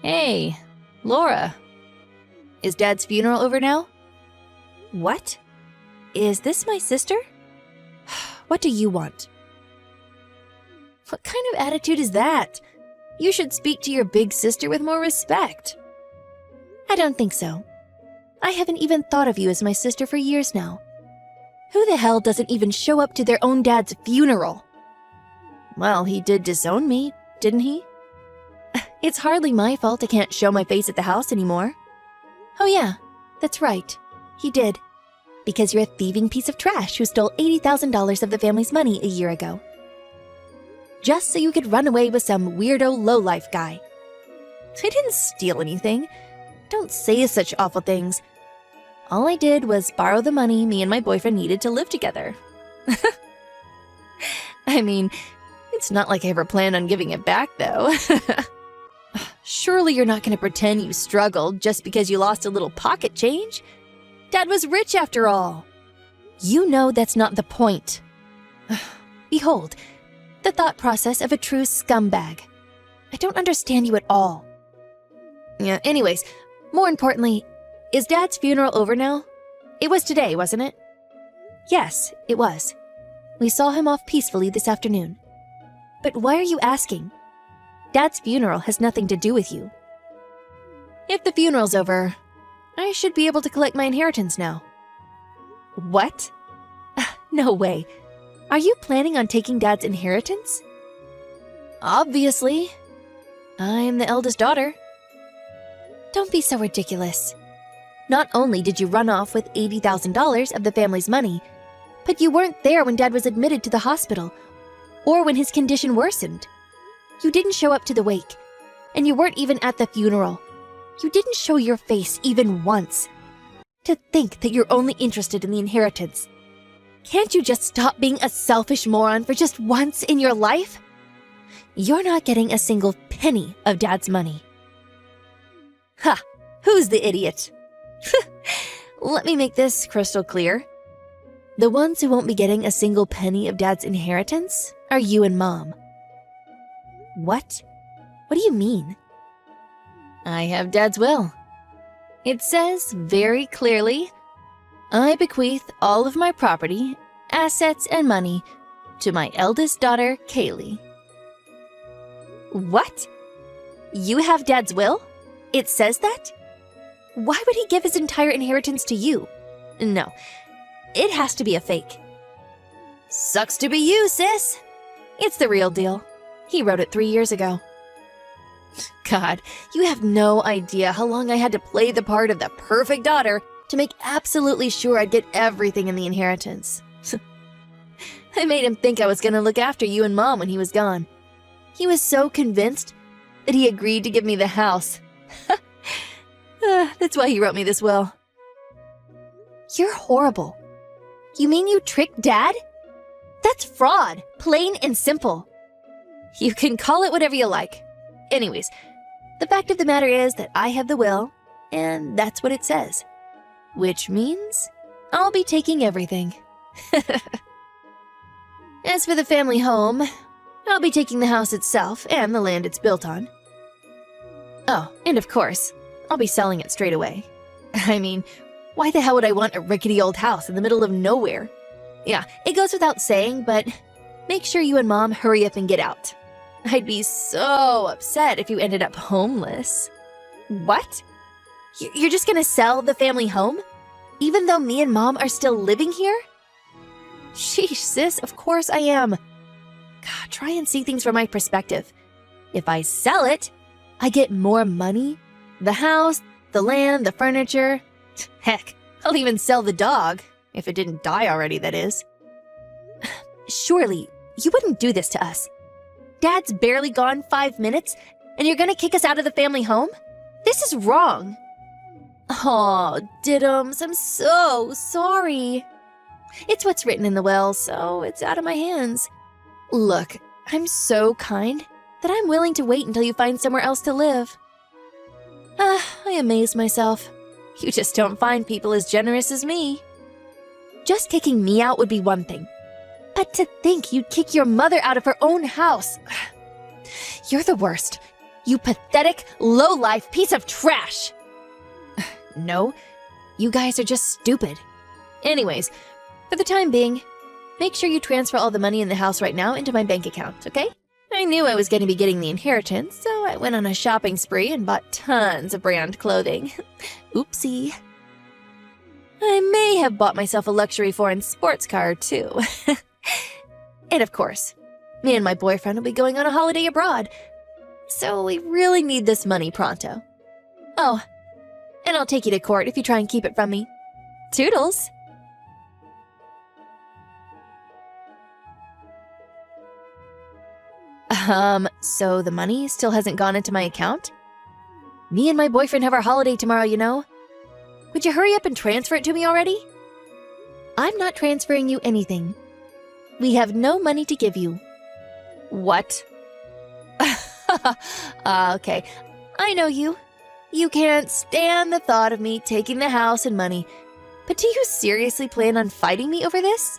Hey, Laura. Is Dad's funeral over now? What? Is this my sister? What do you want? What kind of attitude is that? You should speak to your big sister with more respect. I don't think so. I haven't even thought of you as my sister for years now. Who the hell doesn't even show up to their own dad's funeral? Well, he did disown me, didn't he? It's hardly my fault I can't show my face at the house anymore. Oh yeah, that's right. He did. Because you're a thieving piece of trash who stole $80,000 of the family's money a year ago. Just so you could run away with some weirdo lowlife guy. I didn't steal anything. Don't say such awful things. All I did was borrow the money me and my boyfriend needed to live together. I mean, it's not like I ever planned on giving it back, though. Surely you're not going to pretend you struggled just because you lost a little pocket change? Dad was rich after all. You know that's not the point. Behold, the thought process of a true scumbag. I don't understand you at all. Yeah, anyways, more importantly, is Dad's funeral over now? It was today, wasn't it? Yes, it was. We saw him off peacefully this afternoon. But why are you asking? Dad's funeral has nothing to do with you. If the funeral's over, I should be able to collect my inheritance now. What? No way. Are you planning on taking Dad's inheritance? Obviously. I'm the eldest daughter. Don't be so ridiculous. Not only did you run off with $80,000 of the family's money, but you weren't there when Dad was admitted to the hospital or when his condition worsened. You didn't show up to the wake, and you weren't even at the funeral. You didn't show your face even once. To think that you're only interested in the inheritance. Can't you just stop being a selfish moron for just once in your life? You're not getting a single penny of Dad's money. Ha! Who's the idiot? Let me make this crystal clear. The ones who won't be getting a single penny of Dad's inheritance are you and Mom. What? What do you mean? I have Dad's will. It says very clearly, I bequeath all of my property, assets, and money to my eldest daughter, Kaylee. What? You have Dad's will? It says that? Why would he give his entire inheritance to you? No, it has to be a fake. Sucks to be you, sis. It's the real deal. He wrote it 3 years ago. God, you have no idea how long I had to play the part of the perfect daughter to make absolutely sure I'd get everything in the inheritance. I made him think I was going to look after you and Mom when he was gone. He was so convinced that he agreed to give me the house. That's why he wrote me this will. You're horrible. You mean you tricked Dad? That's fraud, plain and simple. You can call it whatever you like. Anyways, the fact of the matter is that I have the will, and that's what it says. Which means I'll be taking everything. As for the family home, I'll be taking the house itself and the land it's built on. Oh, and of course, I'll be selling it straight away. I mean, why the hell would I want a rickety old house in the middle of nowhere? Yeah, it goes without saying, but make sure you and Mom hurry up and get out. I'd be so upset if you ended up homeless. What? You're just gonna sell the family home? Even though me and Mom are still living here? Sheesh, sis, of course I am. God, try and see things from my perspective. If I sell it, I get more money. The house, the land, the furniture. Heck, I'll even sell the dog. If it didn't die already, that is. Surely, you wouldn't do this to us. Dad's barely gone 5 minutes, and you're gonna kick us out of the family home? This is wrong. Aw, Diddums, I'm so sorry. It's what's written in the will, so it's out of my hands. Look, I'm so kind that I'm willing to wait until you find somewhere else to live. I amaze myself. You just don't find people as generous as me. Just kicking me out would be one thing. But to think you'd kick your mother out of her own house. You're the worst. You pathetic, low-life piece of trash! No, you guys are just stupid. Anyways, for the time being, make sure you transfer all the money in the house right now into my bank account, okay? I knew I was going to be getting the inheritance, so I went on a shopping spree and bought tons of brand clothing. Oopsie. I may have bought myself a luxury foreign sports car, too. And of course, me and my boyfriend will be going on a holiday abroad, so we really need this money pronto. Oh, and I'll take you to court if you try and keep it from me. Toodles! So the money still hasn't gone into my account? Me and my boyfriend have our holiday tomorrow, you know. Would you hurry up and transfer it to me already? I'm not transferring you anything. We have no money to give you. What? Okay, I know you. You can't stand the thought of me taking the house and money. But do you seriously plan on fighting me over this?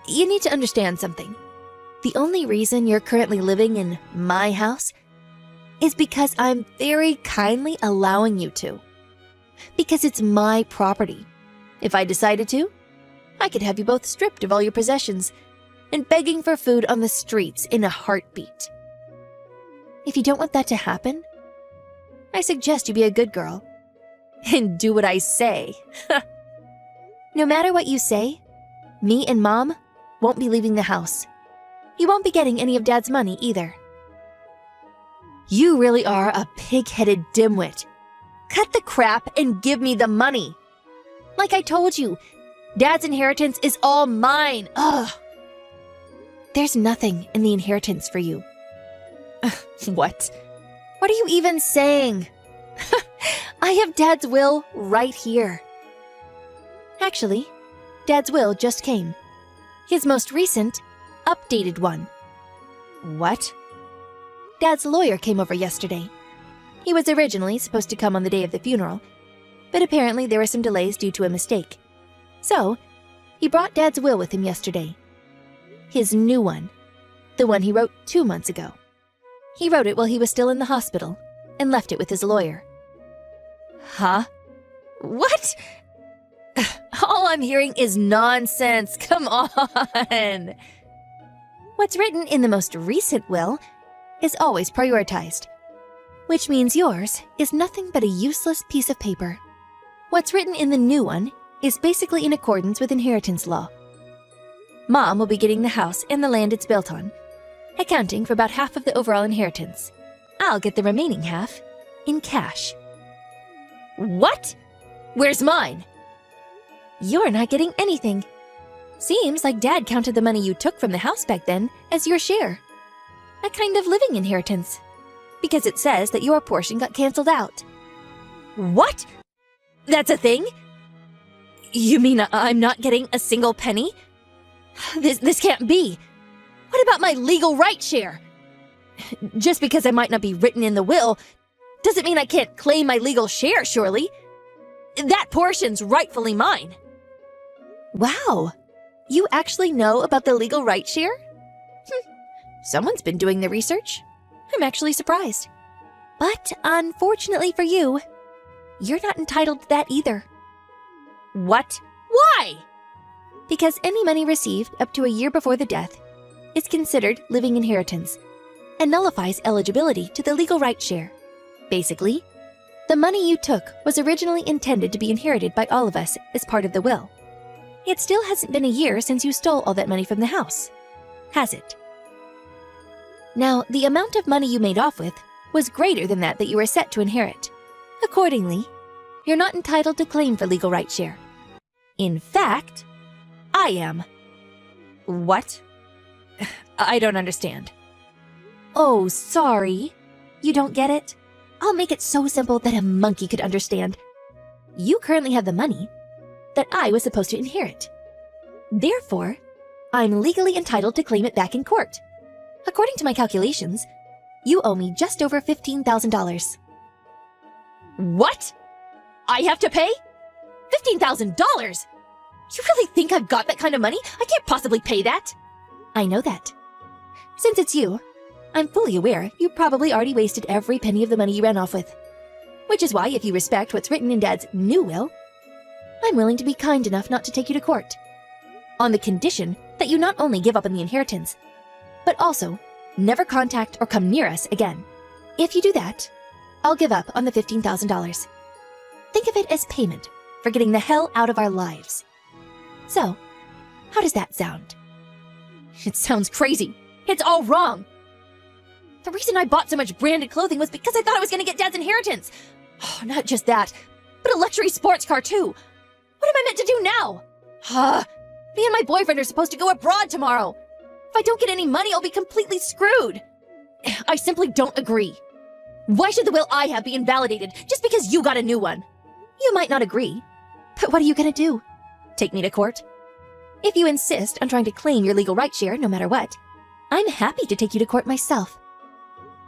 You need to understand something. The only reason you're currently living in my house is because I'm very kindly allowing you to. Because it's my property. If I decided to, I could have you both stripped of all your possessions and begging for food on the streets in a heartbeat. If you don't want that to happen, I suggest you be a good girl and do what I say. No matter what you say, me and Mom won't be leaving the house. You won't be getting any of Dad's money either. You really are a pig-headed dimwit. Cut the crap and give me the money. Like I told you, Dad's inheritance is all mine. Ugh. There's nothing in the inheritance for you. What? What are you even saying? I have Dad's will right here. Actually, Dad's will just came. His most recent, updated one. What? Dad's lawyer came over yesterday. He was originally supposed to come on the day of the funeral, but apparently there were some delays due to a mistake. So, he brought Dad's will with him yesterday. His new one. The one he wrote 2 months ago. He wrote it while he was still in the hospital and left it with his lawyer. Huh? What? All I'm hearing is nonsense. Come on. What's written in the most recent will is always prioritized, which means yours is nothing but a useless piece of paper. What's written in the new one is basically in accordance with inheritance law. Mom will be getting the house and the land it's built on, accounting for about half of the overall inheritance. I'll get the remaining half in cash. What? Where's mine? You're not getting anything. Seems like Dad counted the money you took from the house back then as your share. A kind of living inheritance. Because it says that your portion got canceled out. What? That's a thing? You mean I'm not getting a single penny? This can't be. What about my legal right share? Just because I might not be written in the will doesn't mean I can't claim my legal share, surely. That portion's rightfully mine. Wow. You actually know about the legal right share? Someone's been doing the research. I'm actually surprised. But unfortunately for you, you're not entitled to that either. What? Why? Because any money received up to a year before the death is considered living inheritance and nullifies eligibility to the legal right share. Basically, the money you took was originally intended to be inherited by all of us as part of the will. It still hasn't been a year since you stole all that money from the house, has it? Now, the amount of money you made off with was greater than that you were set to inherit. Accordingly, you're not entitled to claim for legal right share. In fact, I am. What? I don't understand. Oh, sorry. You don't get it? I'll make it so simple that a monkey could understand. You currently have the money that I was supposed to inherit. Therefore, I'm legally entitled to claim it back in court. According to my calculations, you owe me just over $15,000. What? I have to pay? $15,000? You really think I've got that kind of money? I can't possibly pay that. I know that. Since it's you, I'm fully aware you probably already wasted every penny of the money you ran off with. Which is why, if you respect what's written in Dad's new will, I'm willing to be kind enough not to take you to court. On the condition that you not only give up on the inheritance, but also never contact or come near us again. If you do that, I'll give up on the $15,000. Think of it as payment for getting the hell out of our lives. So, how does that sound? It sounds crazy. It's all wrong. The reason I bought so much branded clothing was because I thought I was going to get Dad's inheritance. Oh, not just that, but a luxury sports car too. What am I meant to do now? Me and my boyfriend are supposed to go abroad tomorrow. If I don't get any money, I'll be completely screwed. I simply don't agree. Why should the will I have be invalidated just because you got a new one? You might not agree, but what are you going to do? Take me to court? If you insist on trying to claim your legal right share no matter what, I'm happy to take you to court myself.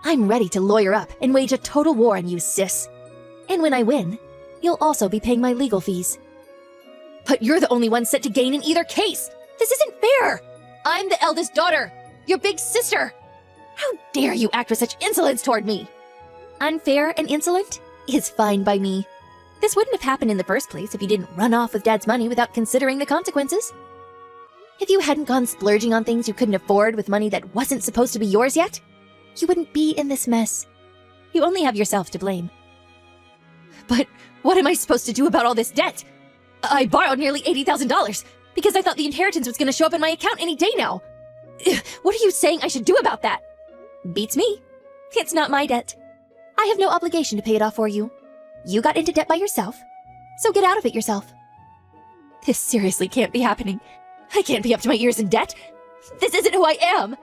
I'm ready to lawyer up and wage a total war on you, sis. And when I win, you'll also be paying my legal fees. But you're the only one set to gain in either case. This isn't fair. I'm the eldest daughter, your big sister. How dare you act with such insolence toward me? Unfair and insolent is fine by me. This wouldn't have happened in the first place if you didn't run off with Dad's money without considering the consequences. If you hadn't gone splurging on things you couldn't afford with money that wasn't supposed to be yours yet, you wouldn't be in this mess. You only have yourself to blame. But what am I supposed to do about all this debt? I borrowed nearly $80,000 because I thought the inheritance was going to show up in my account any day now. What are you saying I should do about that? Beats me. It's not my debt. I have no obligation to pay it off for you. You got into debt by yourself, so get out of it yourself. This seriously can't be happening. I can't be up to my ears in debt. This isn't who I am.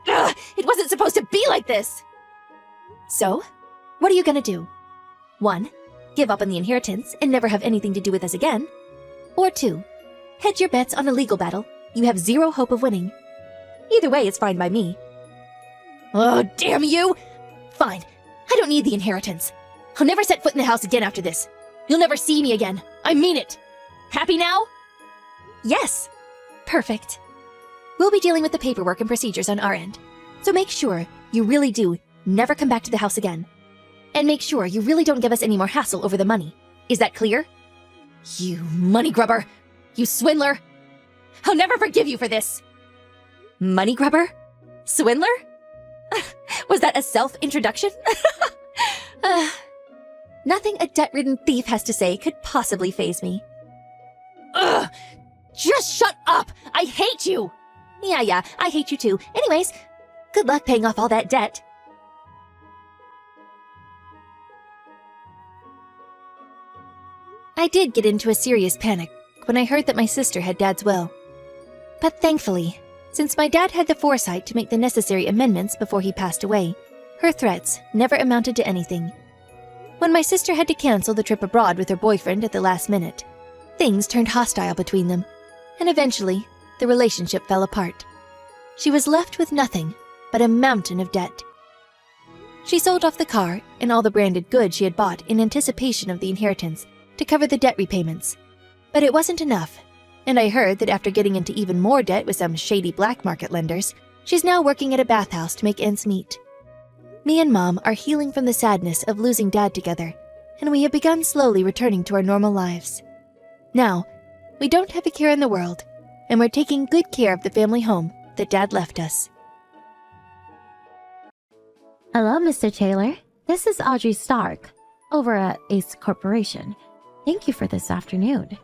Ugh, it wasn't supposed to be like this. So, what are you gonna do? 1, give up on the inheritance and never have anything to do with us again. Or 2, hedge your bets on a legal battle you have zero hope of winning. Either way is fine by me. Oh, damn you! Fine, I don't need the inheritance. I'll never set foot in the house again after this. You'll never see me again. I mean it. Happy now? Yes. Perfect. We'll be dealing with the paperwork and procedures on our end, so make sure you really do never come back to the house again. And make sure you really don't give us any more hassle over the money. Is that clear? You money grubber! You swindler! I'll never forgive you for this! Money grubber? Swindler? Was that a self-introduction? Nothing a debt-ridden thief has to say could possibly faze me. Ugh! Just shut up! I hate you! Yeah, I hate you too. Anyways, good luck paying off all that debt. I did get into a serious panic when I heard that my sister had Dad's will. But thankfully, since my dad had the foresight to make the necessary amendments before he passed away, her threats never amounted to anything. When my sister had to cancel the trip abroad with her boyfriend at the last minute, things turned hostile between them, and eventually, the relationship fell apart. She was left with nothing but a mountain of debt. She sold off the car and all the branded goods she had bought in anticipation of the inheritance to cover the debt repayments. But it wasn't enough, and I heard that after getting into even more debt with some shady black market lenders, she's now working at a bathhouse to make ends meet. Me and Mom are healing from the sadness of losing Dad together, and we have begun slowly returning to our normal lives. Now, we don't have a care in the world, and we're taking good care of the family home that Dad left us. Hello, Mr. Taylor. This is Audrey Stark, over at Ace Corporation. Thank you for this afternoon.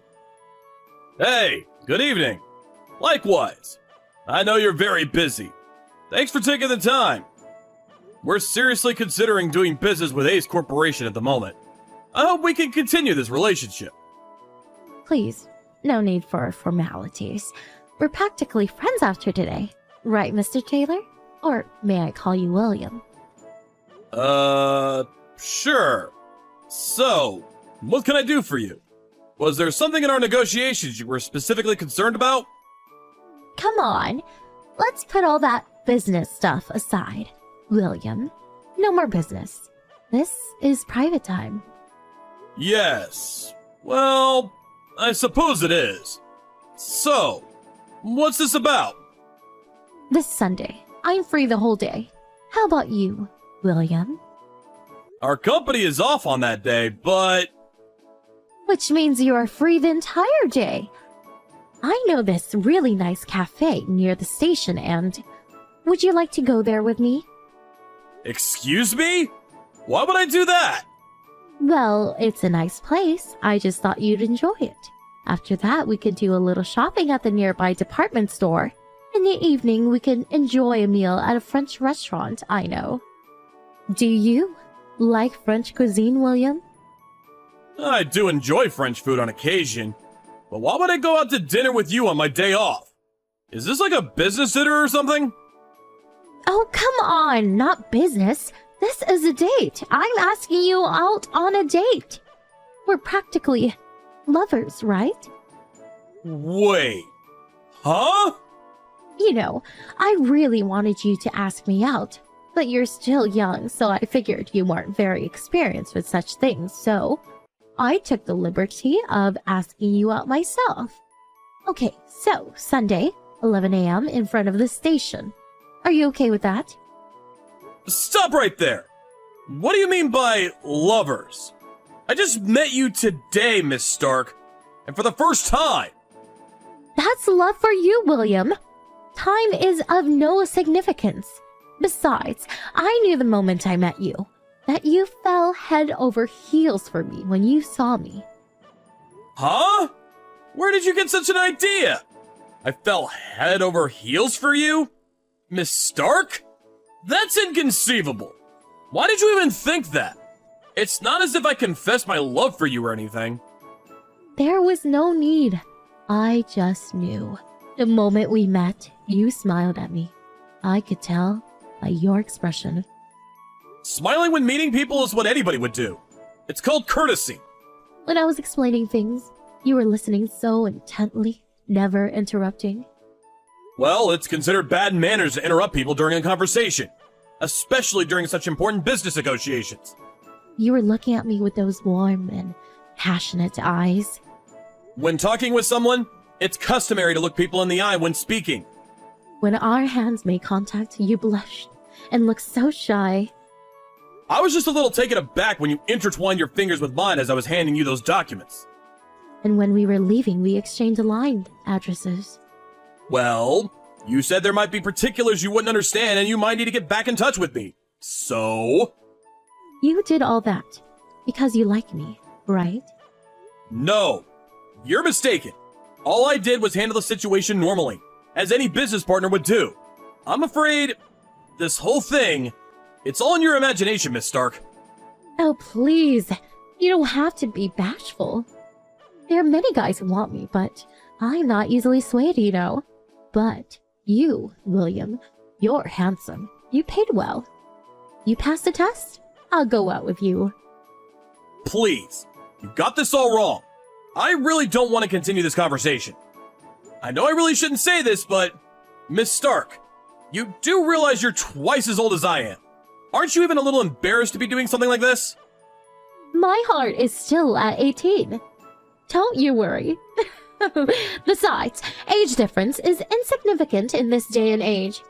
Hey, good evening. Likewise. I know you're very busy. Thanks for taking the time. We're seriously considering doing business with Ace Corporation at the moment. I hope we can continue this relationship. Please, no need for formalities. We're practically friends after today. Right, Mr. Taylor? Or may I call you William? Sure. So, what can I do for you? Was there something in our negotiations you were specifically concerned about? Come on. Let's put all that business stuff aside. William, no more business. This is private time. Yes. Well, I suppose it is. So, what's this about? This Sunday, I'm free the whole day. How about you, William? Our company is off on that day, but Which means you are free the entire day. I know this really nice cafe near the station, and would you like to go there with me? excuse me? Why would I do that? Well, it's a nice place. I just thought you'd enjoy it. After that, we could do a little shopping at the nearby department store. In the evening, we can enjoy a meal at a French restaurant I know. Do you like French cuisine, William? I do enjoy French food on occasion, but why would I go out to dinner with you on my day off? Is this like a business dinner or something? Oh, come on, not business. This is a date. I'm asking you out on a date. We're practically lovers, right? Wait. Huh? You know, I really wanted you to ask me out, but you're still young, so I figured you weren't very experienced with such things, so I took the liberty of asking you out myself. Okay, so Sunday, 11 a.m. in front of the station. Are you okay with that? Stop right there. What do you mean by lovers? I just met you today, Miss Stark, and for the first time. That's love for you, William. Time is of no significance. Besides, I knew the moment I met you that you fell head over heels for me when you saw me. Huh? Where did you get such an idea? I fell head over heels for you? Miss Stark? That's inconceivable. Why did you even think that? It's not as if I confessed my love for you or anything. There was no need. I just knew. The moment we met, you smiled at me. I could tell by your expression. Smiling when meeting people is what anybody would do. It's called courtesy. When I was explaining things, you were listening so intently, never interrupting. Well, it's considered bad manners to interrupt people during a conversation, especially during such important business negotiations. You were looking at me with those warm and passionate eyes. When talking with someone, it's customary to look people in the eye when speaking. When our hands made contact, you blushed and looked so shy. I was just a little taken aback when you intertwined your fingers with mine as I was handing you those documents. And when we were leaving, we exchanged line addresses. Well, you said there might be particulars you wouldn't understand and you might need to get back in touch with me. So? You did all that because you like me, right? No. You're mistaken. All I did was handle the situation normally, as any business partner would do. I'm afraid this whole thing, it's all in your imagination, Miss Stark. Oh, please. You don't have to be bashful. There are many guys who want me, but I'm not easily swayed, you know. But you, William, you're handsome. You paid well. You passed the test? I'll go out with you. Please, you got this all wrong. I really don't want to continue this conversation. I know I really shouldn't say this, but Miss Stark, you do realize you're twice as old as I am. Aren't you even a little embarrassed to be doing something like this? My heart is still at 18. Don't you worry. Besides, age difference is insignificant in this day and age.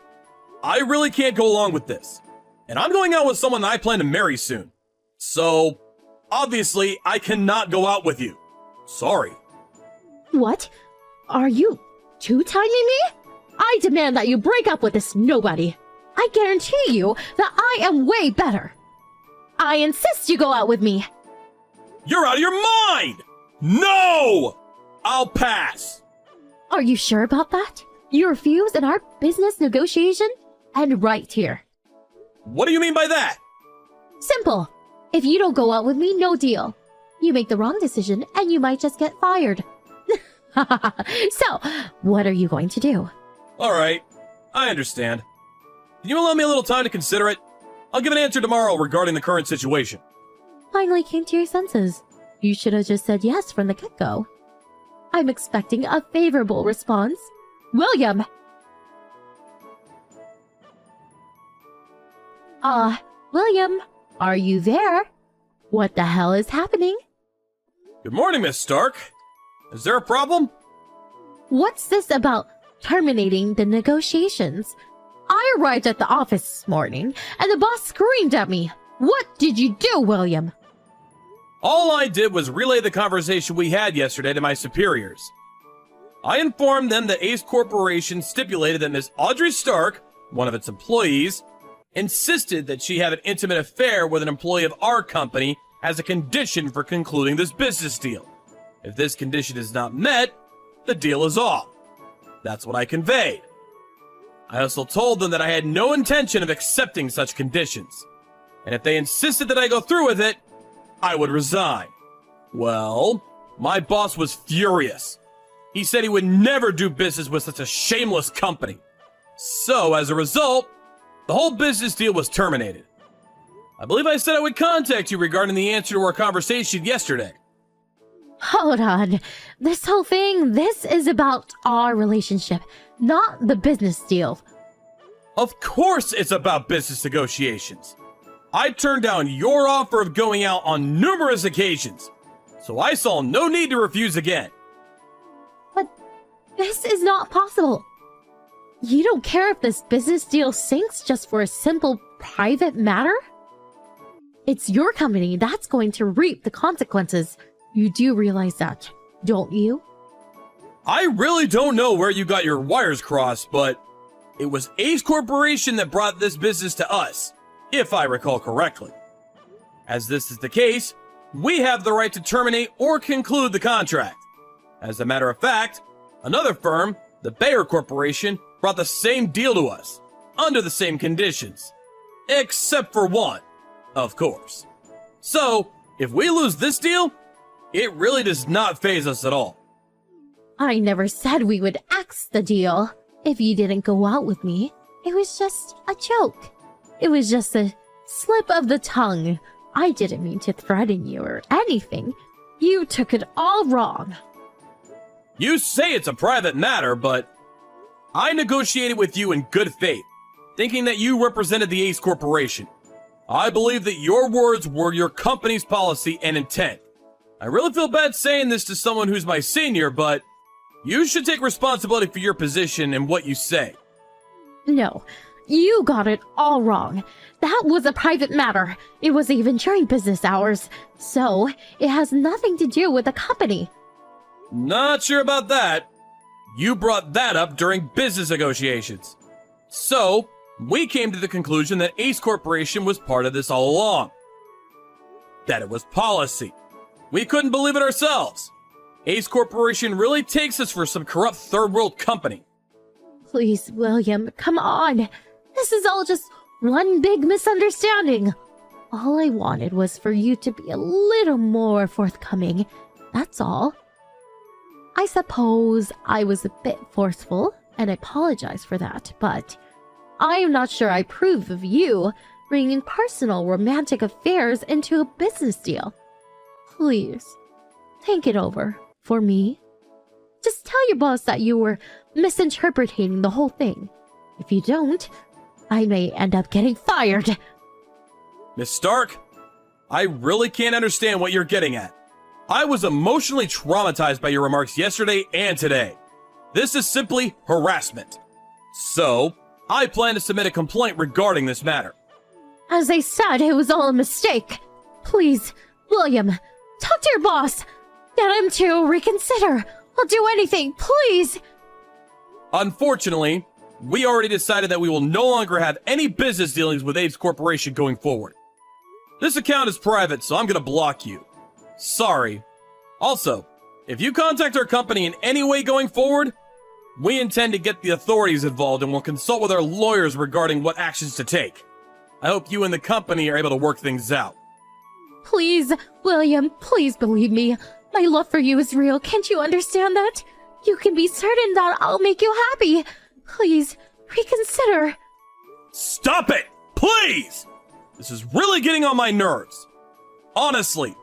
I really can't go along with this. And I'm going out with someone I plan to marry soon. So, obviously, I cannot go out with you. Sorry. What? Are you two-timing me? I demand that you break up with this nobody. I guarantee you that I am way better. I insist you go out with me. You're out of your mind! No! I'll pass. Are you sure about that? You refuse in our business negotiation? And right here. What do you mean by that? Simple. If you don't go out with me, no deal. You make the wrong decision and you might just get fired. So, what are you going to do? Alright, I understand. Can you allow me a little time to consider it? I'll give an answer tomorrow regarding the current situation. Finally came to your senses. You should have just said yes from the get-go. I'm expecting a favorable response. William! William, are you there? What the hell is happening? Good morning, Miss Stark. Is there a problem? What's this about terminating the negotiations? I arrived at the office this morning, and the boss screamed at me. What did you do, William? All I did was relay the conversation we had yesterday to my superiors. I informed them that Ace Corporation stipulated that Miss Audrey Stark, one of its employees, insisted that she have an intimate affair with an employee of our company as a condition for concluding this business deal. If this condition is not met, the deal is off. That's what I conveyed. I also told them that I had no intention of accepting such conditions, and if they insisted that I go through with it, I would resign. Well, my boss was furious. He said he would never do business with such a shameless company. So, as a result, the whole business deal was terminated. I believe I said I would contact you regarding the answer to our conversation yesterday. Hold on. This whole thing, this is about our relationship, not the business deal. Of course it's about business negotiations. I turned down your offer of going out on numerous occasions, so I saw no need to refuse again. But this is not possible. You don't care if this business deal sinks just for a simple private matter? It's your company that's going to reap the consequences. You do realize that, don't you? I really don't know where you got your wires crossed, but it was Ace Corporation that brought this business to us, if I recall correctly. As this is the case, we have the right to terminate or conclude the contract. As a matter of fact, another firm, the Bayer Corporation, brought the same deal to us, under the same conditions. Except for one, of course. So, if we lose this deal, it really does not faze us at all. I never said we would axe the deal if you didn't go out with me. It was just a joke. It was just a slip of the tongue. I didn't mean to threaten you or anything. You took it all wrong. You say it's a private matter, but I negotiated with you in good faith, thinking that you represented the Ace Corporation. I believe that your words were your company's policy and intent. I really feel bad saying this to someone who's my senior, but you should take responsibility for your position and what you say. No, you got it all wrong. That was a private matter. It was even during business hours, so it has nothing to do with the company. Not sure about that. You brought that up during business negotiations. So, we came to the conclusion that Ace Corporation was part of this all along. That it was policy. We couldn't believe it ourselves. Ace Corporation really takes us for some corrupt third world company. Please, William, come on. This is all just one big misunderstanding. All I wanted was for you to be a little more forthcoming. That's all. I suppose I was a bit forceful, and I apologize for that, but I am not sure I approve of you bringing personal romantic affairs into a business deal. Please, think it over for me. Just tell your boss that you were misinterpreting the whole thing. If you don't, I may end up getting fired. Miss Stark, I really can't understand what you're getting at. I was emotionally traumatized by your remarks yesterday and today. This is simply harassment. So, I plan to submit a complaint regarding this matter. As I said, it was all a mistake. Please, William, talk to your boss. Get him to reconsider. I'll do anything, please. Unfortunately, we already decided that we will no longer have any business dealings with Ace Corporation going forward. This account is private, so I'm gonna block you. Sorry. Also, if you contact our company in any way going forward, we intend to get the authorities involved and will consult with our lawyers regarding what actions to take. I hope you and the company are able to work things out. Please, William, please believe me. My love for you is real. Can't you understand that? You can be certain that I'll make you happy. Please, reconsider. Stop it! Please! This is really getting on my nerves. Honestly,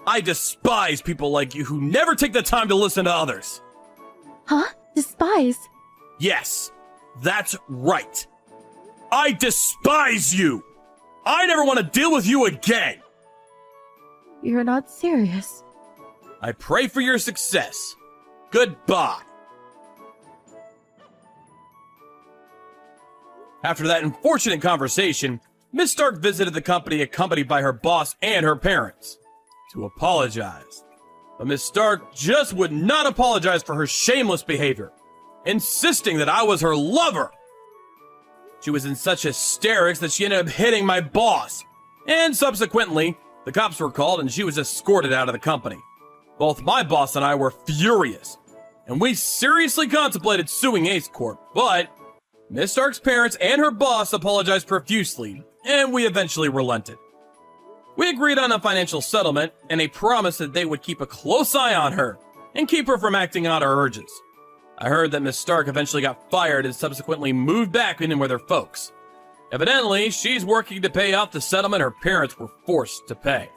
I despise people like you who never take the time to listen to others. Huh? Despise? Yes, that's right. I despise you! I never want to deal with you again! You're not serious. I pray for your success. Goodbye. After that unfortunate conversation, Miss Stark visited the company accompanied by her boss and her parents to apologize. But Miss Stark just would not apologize for her shameless behavior, insisting that I was her lover. She was in such hysterics that she ended up hitting my boss, and subsequently, the cops were called and she was escorted out of the company. Both my boss and I were furious, and we seriously contemplated suing Ace Corp, but Miss Stark's parents and her boss apologized profusely, and we eventually relented. We agreed on a financial settlement and a promise that they would keep a close eye on her and keep her from acting out her urges. I heard that Miss Stark eventually got fired and subsequently moved back in with her folks. Evidently, she's working to pay off the settlement her parents were forced to pay.